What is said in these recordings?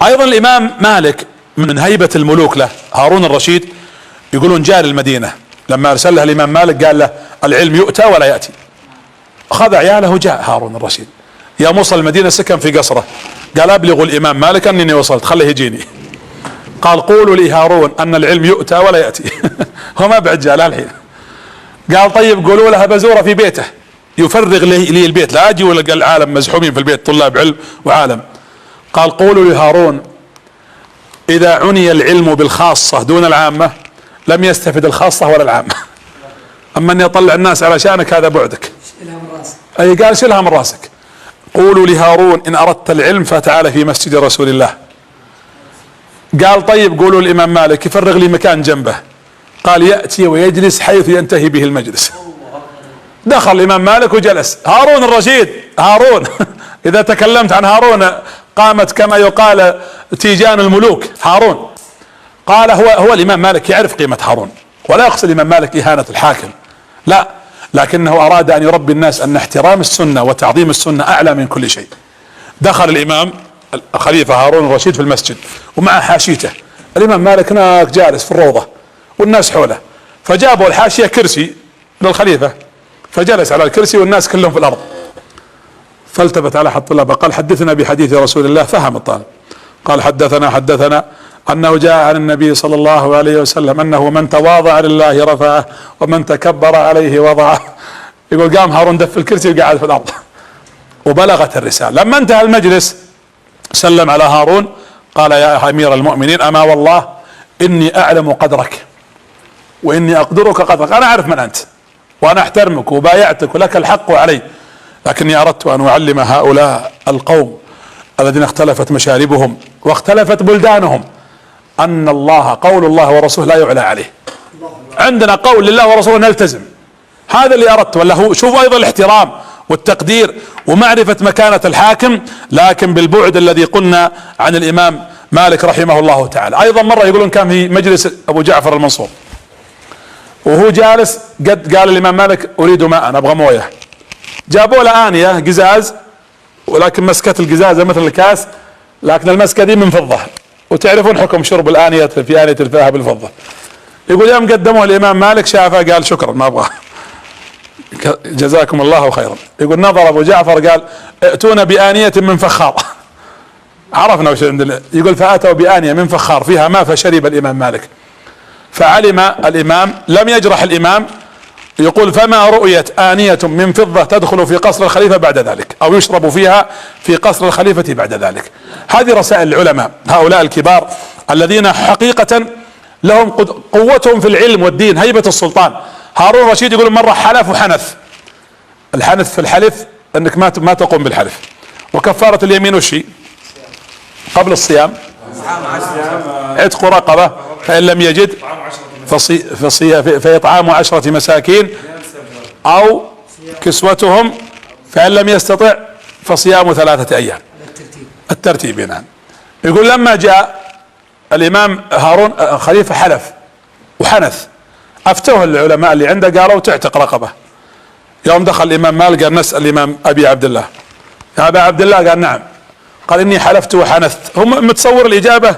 ايضا الامام مالك من هيبة الملوك له هارون الرشيد، يقولون جاء للمدينة لما ارسل له الامام مالك قال له العلم يؤتى ولا يأتي، اخذ عياله وجاء هارون الرشيد. يا موصل المدينة سكن في قصره، قال ابلغوا الامام مالك انني وصلت خليه يجيني. قال قولوا لي هارون ان العلم يؤتى ولا يأتي. هو ما بعد جاء الحين. قال طيب قولوا له بزوره في بيته يفرغ لي البيت، لا اجي ولا العالم مزحومين في البيت طلاب علم وعالم. قال قولوا لهارون اذا عني العلم بالخاصة دون العامة لم يستفد الخاصة ولا العامة، اما اني اطلع الناس على شانك هذا بعدك. اي قال شيلها من راسك. قولوا لهارون ان اردت العلم فتعال في مسجد رسول الله. قال طيب قولوا الامام مالك يفرغ لي مكان جنبه. قال يأتي ويجلس حيث ينتهي به المجلس. دخل الامام مالك وجلس. هارون الرشيد، هارون اذا تكلمت عن هارون قامت كما يقال تيجان الملوك. هارون قال هو الامام مالك يعرف قيمة هارون، ولا يقصد الامام مالك اهانة الحاكم، لا، لكنه اراد ان يربي الناس ان احترام السنة وتعظيم السنة اعلى من كل شيء. دخل الامام الخليفة هارون الرشيد في المسجد ومع حاشيته، الامام مالك هناك جالس في الروضة والناس حوله، فجابوا الحاشية كرسي للخليفة فجلس على الكرسي والناس كلهم في الارض. فالتفت على احد الطلبه قال حدثنا بحديث رسول الله. فهم الطالب قال حدثنا انه جاء عن النبي صلى الله عليه وسلم انه من تواضع لله رفعه ومن تكبر عليه وضعه. يقول قام هارون دف الكرسي وقعد في الارض وبلغت الرسالة. لما انتهى المجلس سلم على هارون قال يا امير المؤمنين اما والله اني اعلم قدرك واني اقدرك قدرك، انا اعرف من انت وانا احترمك وبايعتك ولك الحق علي، لكني اردت ان اعلم هؤلاء القوم الذين اختلفت مشاربهم واختلفت بلدانهم ان الله قول الله ورسوله لا يعلى عليه. عندنا قول لله ورسوله نلتزم، هذا اللي اردت. ولا هو شوفوا ايضا الاحترام والتقدير ومعرفة مكانة الحاكم، لكن بالبعد الذي قلنا عن الامام مالك رحمه الله تعالى. ايضا مرة يقولون كان في مجلس ابو جعفر المنصور وهو جالس قد قال الامام مالك اريد ماء، انا ابغى مويه. جابوا له انية قزاز ولكن مسكة القزازة مثل الكاس، لكن المسكة دي من فضة، وتعرفون حكم شرب الانية في انية الذهب بالفضة. يقول يوم قدموه الامام مالك شافه قال شكرا ما ابغى جزاكم الله خيرا. يقول نظر ابو جعفر قال ائتونا بآنية من فخار. عرفنا وش عندنا. يقول فاتوا بآنية من فخار فيها ماء فشرب الامام مالك، فعلم الامام لم يجرح الامام. يقول فما رؤيت آنية من فضة تدخل في قصر الخليفة بعد ذلك او يشرب فيها في قصر الخليفة بعد ذلك. هذه رسائل العلماء هؤلاء الكبار الذين حقيقة لهم قوتهم في العلم والدين، هيبة السلطان. هارون الرشيد يقول مرة حلف وحنث. الحنث في الحلف انك ما تقوم بالحلف، وكفارة اليمين وشي قبل الصيام عتق رقبة، فإن لم يجد فإطعام 10 مساكين أو كسوتهم، فإن لم يستطع فصيام 3 أيام. الترتيب نعم. يقول لما جاء الإمام هارون خليفة حلف وحنث، أفتوه العلماء اللي عنده قالوا تعتق رقبة. يوم دخل الإمام مالك قال نسأل الإمام أبي عبد الله يا أبا عبد الله، قال نعم. قال إني حلفت وحنثت. هم متصور الإجابة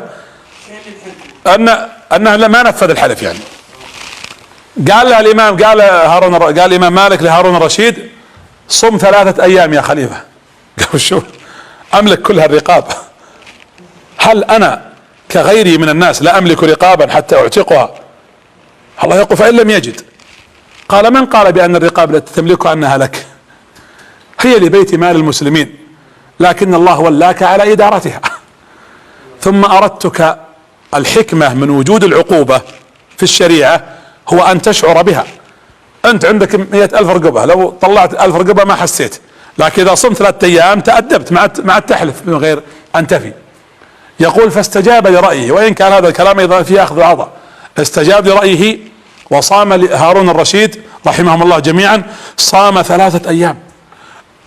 أنه ما نفذ الحلف يعني. قال له الإمام قال الإمام مالك لهارون الرشيد صم 3 أيام يا خليفة. قال شو أملك كل هالرقاب؟ هل أنا كغيري من الناس لا أملك رقابا حتى أعتقها؟ الله يقول فإن لم يجد. قال من قال بأن الرقاب التي تملكها أنها لك؟ هي لبيت مال المسلمين، لكن الله ولاك على إدارتها. ثم أردتك الحكمة من وجود العقوبة في الشريعة هو أن تشعر بها. أنت عندك 100,000 رقبة، لو طلعت 1000 رقبة ما حسيت، لكن إذا صمت 3 أيام تأدبت مع التحلف من غير أن تفي. يقول فاستجاب لرأيه، وإن كان هذا الكلام أيضا فيه أخذ عضا. استجاب لرأيه وصام هارون الرشيد رحمهم الله جميعا، صام 3 أيام.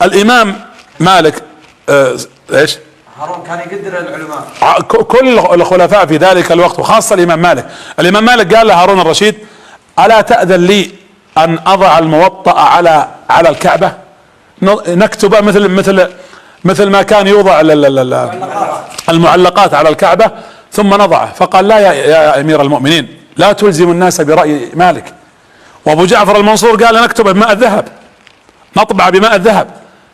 الإمام مالك ايش؟ هارون كان يقدر العلماء كل الخلفاء في ذلك الوقت وخاصة الإمام مالك. الإمام مالك قال لهارون الرشيد ألا تأذن لي أن أضع الموطأ على الكعبة، نكتب مثل مثل ما كان يوضع المعلقات على الكعبة ثم نضعه، فقال لا يا امير المؤمنين لا تلزم الناس برأي مالك. وابو جعفر المنصور قال نكتب بماء الذهب، نطبع بماء الذهب،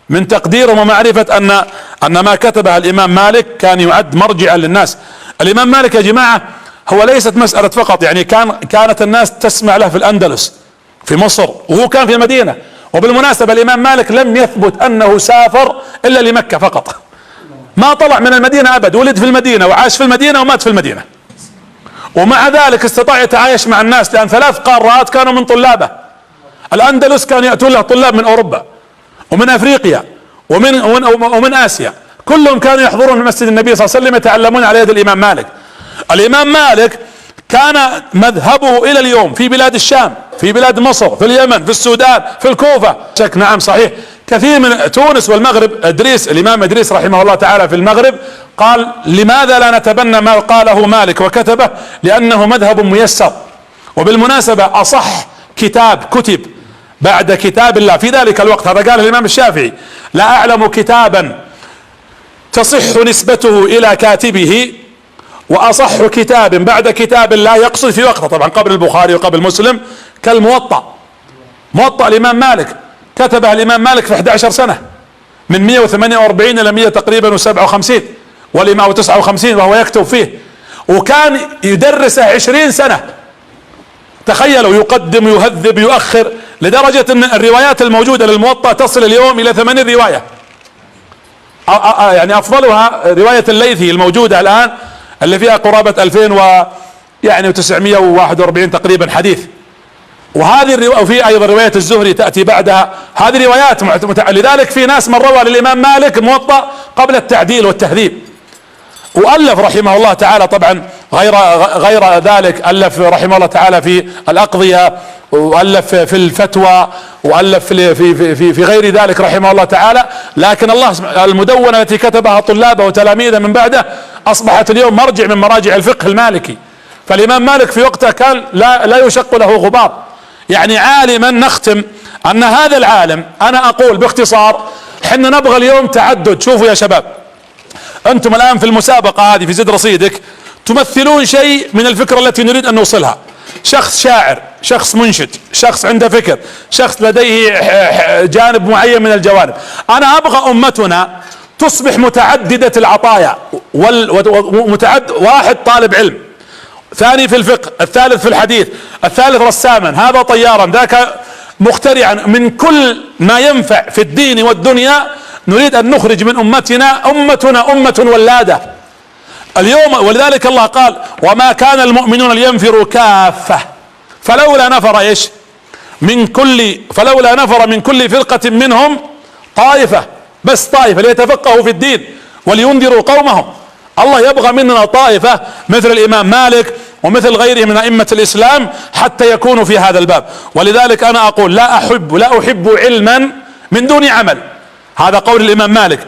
من تقديرهم ومعرفة ان ما كتبه الامام مالك كان يعد مرجعا للناس. الامام مالك يا جماعة هو ليست مسألة فقط، يعني كانت الناس تسمع له في الاندلس في مصر وهو كان في المدينة. وبالمناسبة الامام مالك لم يثبت انه سافر الا لمكة فقط، ما طلع من المدينة ابد، ولد في المدينة وعاش في المدينة ومات في المدينة، ومع ذلك استطاع يتعايش مع الناس، لان 3 قارات كانوا من طلابه. الاندلس كانوا يأتون له طلاب من اوروبا ومن افريقيا ومن اسيا، كلهم كانوا يحضرون في مسجد النبي صلى الله عليه وسلم يتعلمون على يد الامام مالك. الامام مالك كان مذهبه الى اليوم في بلاد الشام، في بلاد مصر، في اليمن، في السودان، في الكوفة. شك نعم صحيح، كثير من تونس والمغرب. الامام ادريس رحمه الله تعالى في المغرب قال لماذا لا نتبنى ما قاله مالك وكتبه، لانه مذهب ميسر. وبالمناسبة اصح كتاب كتب بعد كتاب الله في ذلك الوقت، هذا قال الامام الشافعي، لا اعلم كتابا تصح نسبته الى كاتبه واصح كتاب بعد كتاب الله، يقصد في وقته طبعا قبل البخاري وقبل مسلم، كالموطأ. موطأ الامام مالك كتبه الامام مالك في 11 سنة، من 148 الى 100 تقريبا و57 والامام 59 وهو يكتب فيه، وكان يدرسه 20 سنة. تخيلوا، يقدم يهذب يؤخر، لدرجة ان الروايات الموجودة للموطأ تصل اليوم الى 80 رواية، يعني افضلها رواية الليثي الموجودة الان اللي فيها قرابة 2941 تقريبا حديث. وهذه الرواية، وفي ايضا رواية الزهري تأتي بعدها، هذه روايات لذلك في ناس من روى للامام مالك موطأ قبل التعديل والتهذيب. وألف رحمه الله تعالى طبعا غير ذلك، ألف رحمه الله تعالى في الأقضية، وألف في الفتوى، وألف في غير ذلك رحمه الله تعالى. لكن المدونة التي كتبها طلابه وتلاميذه من بعده أصبحت اليوم مرجع من مراجع الفقه المالكي. فالإمام مالك في وقته كان لا يشق له غبار، يعني عالما. نختم أن هذا العالم، أنا أقول باختصار، حنا نبغى اليوم تعدد. شوفوا يا شباب، انتم الان في المسابقة هذه في زد رصيدك تمثلون شيء من الفكرة التي نريد ان نوصلها. شخص شاعر، شخص منشد، شخص عنده فكر، شخص لديه جانب معين من الجوانب. انا ابغى امتنا تصبح متعددة العطايا، واحد طالب علم، ثاني في الفقه، الثالث في الحديث، الثالث رساما، هذا طيارا، ذاك مخترعا، من كل ما ينفع في الدين والدنيا. نريد ان نخرج من امتنا امة ولادة اليوم. ولذلك الله قال وما كان المؤمنون لينفروا كافة فلولا نفر من كل فرقة منهم طائفة، بس طائفة ليتفقهوا في الدين ولينذروا قومهم. الله يبغى مننا طائفة مثل الامام مالك ومثل غيره من ائمة الاسلام حتى يكونوا في هذا الباب. ولذلك انا اقول لا احب علما من دون عمل، هذا قول الامام مالك.